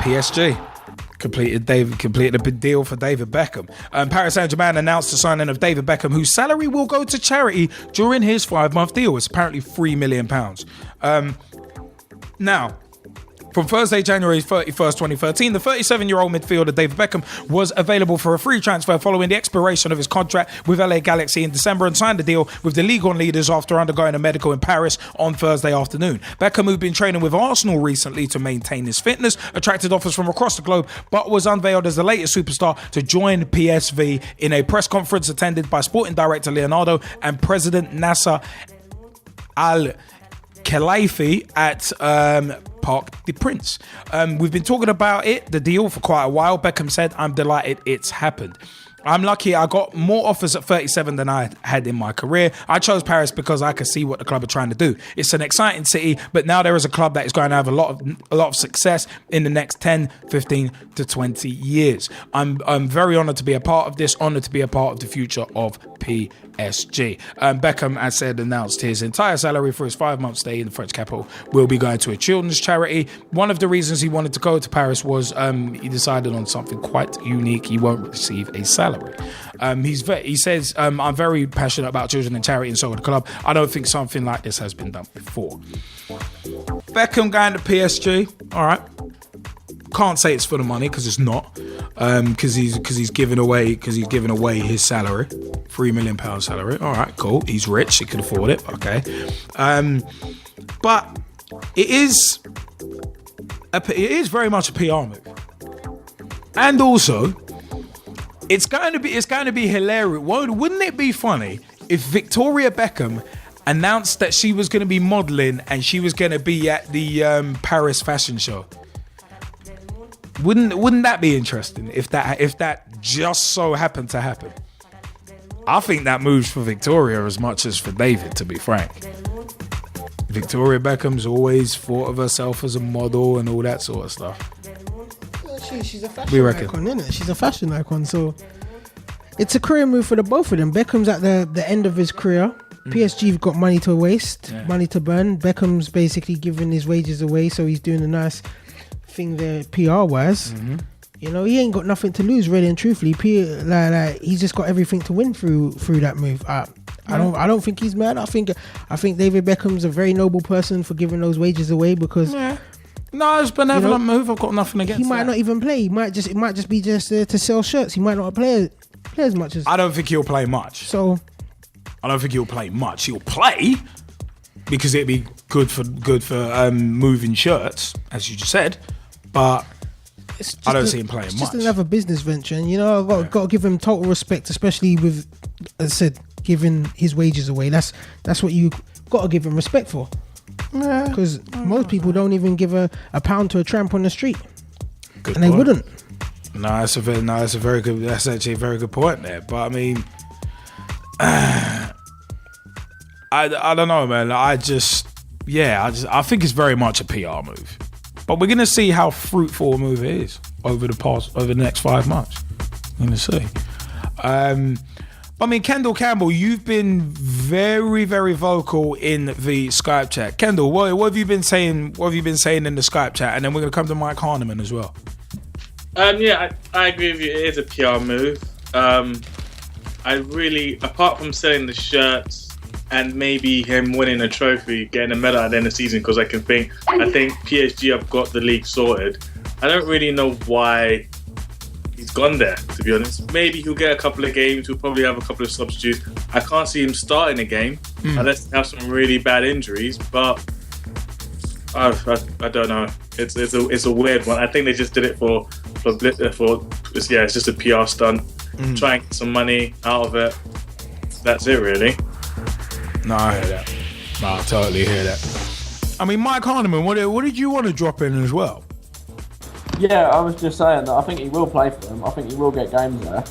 PSG completed a big deal for David Beckham. Paris Saint-Germain announced the signing of David Beckham, whose salary will go to charity during his 5-month deal. It's apparently £3 million. Now, from Thursday, January 31st, 2013, the 37-year-old midfielder David Beckham was available for a free transfer following the expiration of his contract with LA Galaxy in December and signed a deal with the Ligue 1 leaders after undergoing a medical in Paris on Thursday afternoon. Beckham, who'd been training with Arsenal recently to maintain his fitness, attracted offers from across the globe, but was unveiled as the latest superstar to join PSV in a press conference attended by sporting director Leonardo and president Nasser Al-Khelaifi at Parc des Princes. We've been talking about the deal, for quite a while. Beckham said, "I'm delighted it's happened. I'm lucky I got more offers at 37 than I had in my career. I chose Paris because I could see what the club are trying to do. It's an exciting city, but now there is a club that is going to have a lot of success in the next 10, 15 to 20 years. I'm very honoured to be a part of this, honoured to be a part of the future of PSG." Beckham, as said, announced his entire salary for his 5-month stay in the French capital will be going to a children's charity. One of the reasons he wanted to go to Paris was he decided on something quite unique. He won't receive a salary. He says, "I'm very passionate about children and charity, and so the club. I don't think something like this has been done before." Beckham going to PSG. All right. Can't say it's for the money because it's not. Because he's giving away his salary, £3 million salary. All right, cool. He's rich. He can afford it. Okay. But it is very much a PR move, and also it's going to be hilarious. Wouldn't it be funny if Victoria Beckham announced that she was going to be modelling and she was going to be at the Paris fashion show? Wouldn't that be interesting if that just so happened to happen? I think that moves for Victoria as much as for David, to be frank. Victoria Beckham's always thought of herself as a model and all that sort of stuff. She's a fashion icon, isn't it? She's a fashion icon, so it's a career move for the both of them. Beckham's at the end of his career. PSG've got money to waste, money to burn. Beckham's basically giving his wages away, so he's doing a nice thing there PR-wise. Mm-hmm. You know, he ain't got nothing to lose, really and truthfully. He's just got everything to win through that move. I don't think he's mad. I think David Beckham's a very noble person for giving those wages away because. Yeah. No, it's a benevolent move. I've got nothing against. He might not even play. It might just be to sell shirts. He might not play as much as. I don't think he'll play much. So, I don't think he'll play much. He'll play because it'd be good for moving shirts, as you just said. But I don't see him playing much. It's just another business venture, and I've got to give him total respect, especially with, as I said, giving his wages away. That's what you got to give him respect for. Because most people don't even give a pound to a tramp on the street. Good and point. They wouldn't. That's actually a very good point there. But I mean, I don't know, man. I think it's very much a PR move. But we're gonna see how fruitful a move it is over the next 5 months. We're gonna see. I mean, Kendall Campbell, you've been very, very vocal in the Skype chat. Kendall, what have you been saying? What have you been saying in the Skype chat? And then we're gonna come to Mike Harneman as well. I agree with you. It is a PR move. I really, apart from selling the shirts and maybe him winning a trophy, getting a medal at the end of the season, because I think PSG have got the league sorted. I don't really know why he's gone there, to be honest. Maybe he'll get a couple of games. He'll probably have a couple of substitutes. I can't see him starting a game unless he has some really bad injuries. But I don't know. It's a weird one. I think they just did it for it's just a PR stunt. Try and get some money out of it. That's it, really. No, I hear that. No, I totally hear that. I mean, Mike Harneman, what did you want to drop in as well? Yeah, I was just saying that I think he will play for them. I think he will get games there.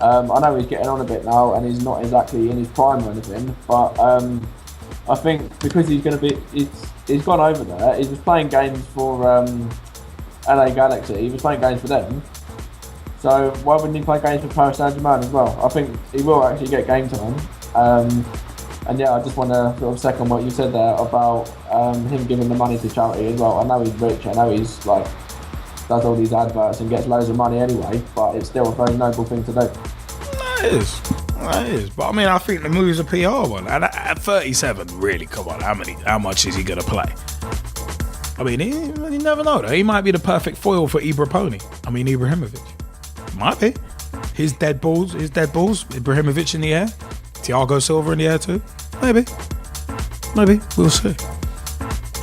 I know he's getting on a bit now and he's not exactly in his prime or anything, but I think because he's gone over there, he was playing games for LA Galaxy, he was playing games for them. So why wouldn't he play games for Paris Saint-Germain as well? I think he will actually get game time. And yeah, I just want to sort of second what you said there about him giving the money to charity as well. I know he's rich, I know he's does all these adverts and gets loads of money anyway, but it's still a very noble thing to do. That is. But I mean, I think the move is a PR one. And at 37, really, come on, how much is he going to play? I mean, you never know, though. He might be the perfect foil for Ibrahimovic. Might be. His dead balls, Ibrahimovic in the air, Thiago Silva in the air too. Maybe. We'll see.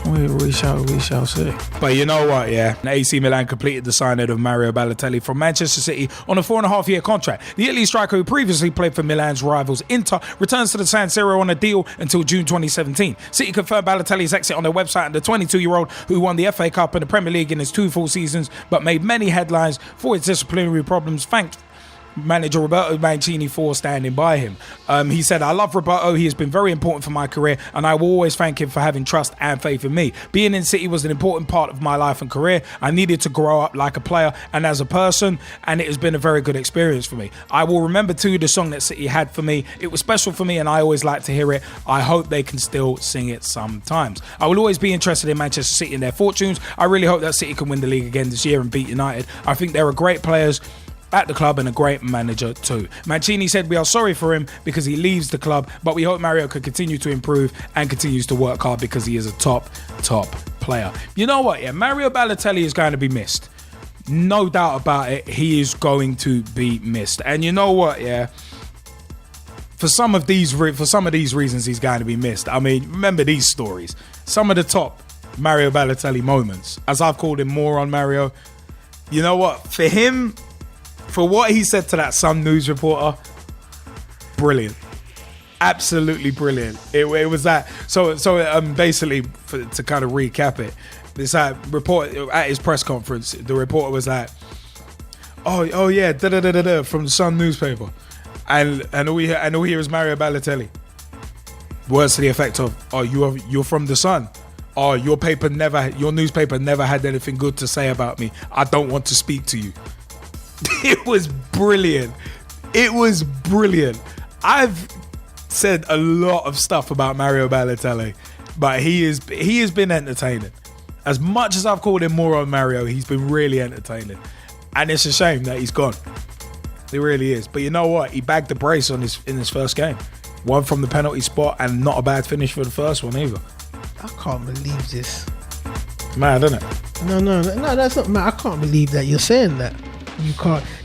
We shall see. But you know what, yeah? AC Milan completed the signing of Mario Balotelli from Manchester City on a 4.5-year contract. The Italy striker, who previously played for Milan's rivals Inter, returns to the San Siro on a deal until June 2017. City confirmed Balotelli's exit on their website, and the 22-year-old, who won the FA Cup and the Premier League in his 2 full seasons, but made many headlines for his disciplinary problems, thanked manager Roberto Mancini for standing by him. He said, "I love Roberto. He has been very important for my career, and I will always thank him for having trust and faith in me. Being in City was an important part of my life and career. I needed to grow up like a player and as a person, and it has been a very good experience for me. I will remember too the song that City had for me. It was special for me, and I always like to hear it. I hope they can still sing it sometimes. I will always be interested in Manchester City and their fortunes. I really hope that City can win the league again this year and beat United. I think there are great players at the club and a great manager too." Mancini said, "We are sorry for him because he leaves the club, but we hope Mario can continue to improve and continues to work hard because he is a top player." You know what? Yeah, Mario Balotelli is going to be missed. No doubt about it. He is going to be missed. And you know what? Yeah. For some of these reasons, he's going to be missed. I mean, remember these stories. Some of the top Mario Balotelli moments, as I've called him, moron Mario. You know what? For him, for what he said to that Sun News reporter, brilliant, absolutely brilliant. It was that. So basically, to kind of recap it, this report at his press conference, the reporter was like, "Oh yeah, from the Sun newspaper," and all we hear is Mario Balotelli. Words to the effect of, "Oh, you're from the Sun. Oh, your newspaper never had anything good to say about me. I don't want to speak to you." It was brilliant. I've said a lot of stuff about Mario Balotelli, but he has been entertaining. As much as I've called him moron Mario, he's been really entertaining. And it's a shame that he's gone. It really is. But you know what? He bagged the brace in his first game. One from the penalty spot, and not a bad finish for the first one either. I can't believe this. Mad, isn't it? No, that's not mad. I can't believe that you're saying that.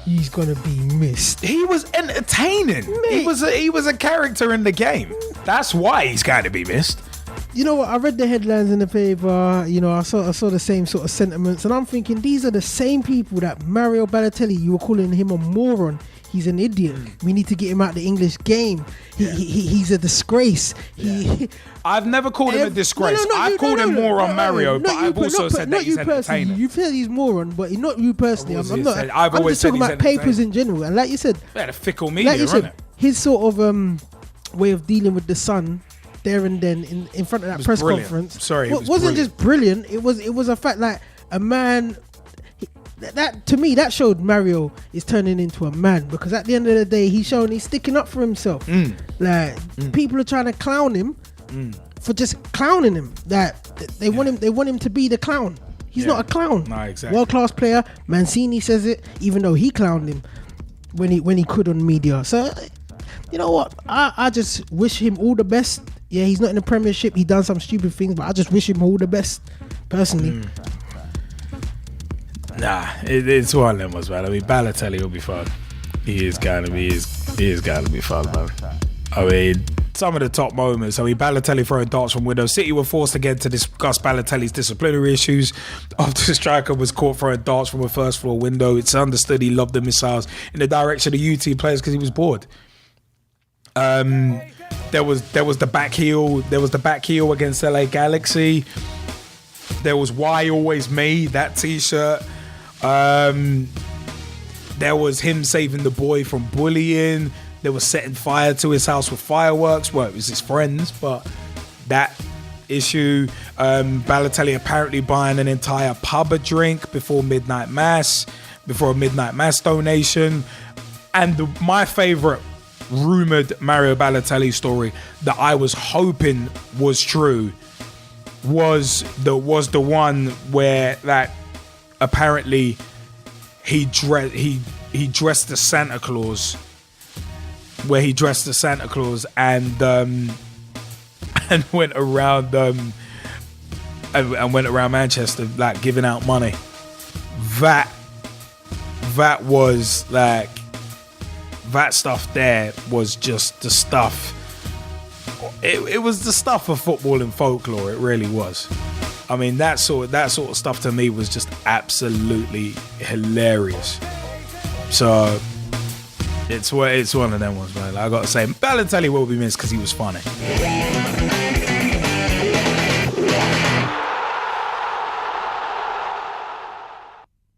He's gonna be missed. He was entertaining. Mate. He was a character in the game. That's why he's going to be missed. You know what? I read the headlines in the paper. You know, I saw the same sort of sentiments, and I'm thinking these are the same people that Mario Balotelli. You were calling him a moron. He's an idiot. We need to get him out of the English game. He's a disgrace. I've never called him a disgrace. I've called him moron Mario, but I've also said that he's entertaining. You've said he's moron, but not you personally. I'm always just talking about papers in general. And like you said, the fickle media, like you said, his sort of way of dealing with the Sun there and then in front of that press conference. Sorry, it wasn't just brilliant. It was a fact, like a man. That to me, that showed Mario is turning into a man, because at the end of the day, he's sticking up for himself. People are trying to clown him for just clowning him. That they want him to be the clown. He's not a clown. No, exactly. World-class player. Mancini says it, even though he clowned him when he could on media. So you know what? I just wish him all the best. Yeah, he's not in the Premiership. He done some stupid things, but I just wish him all the best personally. Nah, it's one of them ones, man. I mean, Balotelli will be fun. He is going to be fun, man. I mean, some of the top moments. I mean, Balotelli throwing darts from windows. City were forced again to discuss Balotelli's disciplinary issues after the striker was caught throwing darts from a first floor window. It's understood he loved the missiles in the direction of UT players because he was bored. There was the back heel. There was the back heel against LA Galaxy. There was "Why Always Me," that T-shirt. There was him saving the boy from bullying. There was setting fire to his house with fireworks. Well, it was his friends, but that issue. Balotelli apparently buying an entire pub a drink before a midnight mass donation. And my favourite rumoured Mario Balotelli story that I was hoping was true was the one where that apparently he dressed as Santa Claus, where he dressed as Santa Claus and went around and went around Manchester like giving out money. That was like, that stuff there was just the stuff. It was the stuff of football and folklore. It really was. I mean, that sort of stuff to me was just absolutely hilarious. So it's one of them ones, man. I gotta say, Balotelli will be missed because he was funny.